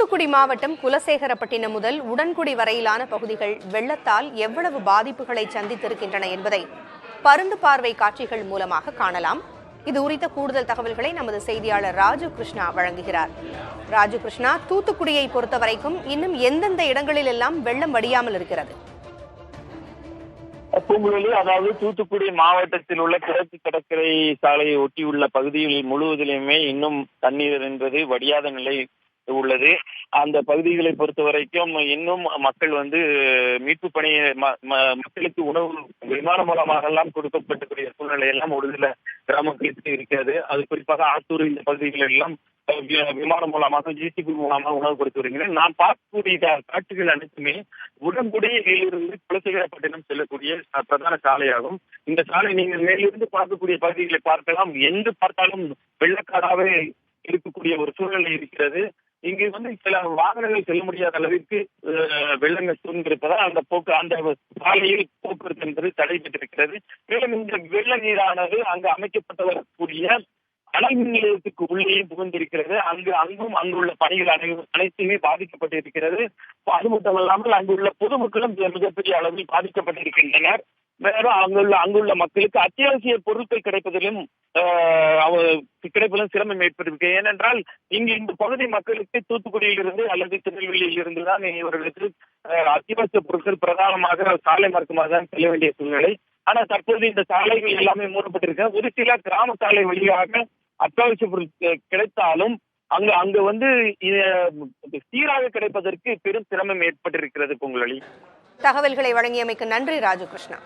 தூத்துக்குடி மாவட்டம் குலசேகரப்பட்டினம் முதல் உடன்குடி வரையிலான பகுதிகள் வெள்ளத்தால் எவ்வளவு பாதிப்புகளை சந்தித்திருக்கின்றன என்பதை பருந்து பார்வை காட்சிகள் மூலமாக காணலாம். இது குறித்த கூடுதல் தகவல்களை நமது செய்தியாளர் ராஜு கிருஷ்ணா வழங்குகிறார். ராஜு கிருஷ்ணா, தூத்துக்குடியை பொறுத்தவரைக்கும் இன்னும் எந்தெந்த இடங்களில் எல்லாம் வெள்ளம் வடியாமல் இருக்கிறது? அதாவது தூத்துக்குடி மாவட்டத்தில் உள்ள கிழக்கு கடற்கரை சாலையை ஒட்டியுள்ள பகுதிகளில் முழுவதிலுமே இன்னும் தண்ணீர் என்பது வடியாத நிலை உள்ளது. அந்த பகுதிகளை பொறுத்த வரைக்கும் இன்னும் மக்கள் மீட்பு பணி மக்களுக்கு உணவு விமானம் மூலமாக எல்லாம் கொடுக்கப்பட்டக்கூடிய சூழ்நிலை எல்லாம் ஒரு சில கிராமங்களுக்கு இருக்கிறது. அது குறிப்பாக ஆத்தூர் இந்த பகுதிகளில் எல்லாம் விமானம் மூலமாக ஜிசிபி மூலமாக உணவு கொடுத்து வருகிறேன். நான் பார்க்கக்கூடிய காட்சிகள் அனைத்துமே உடன்குடியிலிருந்து குலசேகரப்பட்டினம் செல்லக்கூடிய பிரதான சாலையாகும். இந்த சாலை நீங்கள் மேலிருந்து பார்க்கக்கூடிய பகுதிகளை பார்க்கலாம். எங்கு பார்த்தாலும் வெள்ளக்காடாவே இருக்கக்கூடிய ஒரு சூழ்நிலை இருக்கிறது. இங்கு சில வாகனங்கள் செல்ல முடியாத அளவிற்கு வெள்ளங்கள் சூழ்ந்திருப்பதால் அந்த சாலையில் போக்குவரத்து என்பது தடை பெற்றிருக்கிறது. மேலும் இந்த வெள்ள நீரானது அங்கு அமைக்கப்பட்டு வரக்கூடிய அனல் மின் நிலையத்துக்கு உள்ளே புகுந்திருக்கிறது. அங்குள்ள பணிகள் அனைத்துமே பாதிக்கப்பட்டிருக்கிறது. அது மட்டுமல்லாமல் அங்குள்ள பொதுமக்களும் மிகப்பெரிய அளவில் பாதிக்கப்பட்டிருக்கின்றனர். மேலும் அங்குள்ள மக்களுக்கு அத்தியாவசிய பொருட்கள் கிடைப்பதிலும் சிரமம் ஏற்பட்டிருக்கு. ஏனென்றால் இந்த பகுதி மக்களுக்கு தூத்துக்குடியிலிருந்து அல்லது திருநெல்வேலியில் இருந்து தான் இவர்களுக்கு அத்தியாவசிய பொருட்கள் பிரதானமாக சாலை மார்க்கமாக தான் செல்ல வேண்டிய சூழ்நிலை. ஆனால் தற்போது இந்த சாலைகள் எல்லாமே மூடப்பட்டிருக்க. ஒரு சில கிராம சாலை வழியாக அத்தியாவசிய பொருட்கள் கிடைத்தாலும் அங்கு சீராக கிடைப்பதற்கு பெரும் சிரமம் ஏற்பட்டிருக்கிறது. பொங்கலி தகவல்களை வழங்கியமைக்கு நன்றி ராஜு கிருஷ்ணா.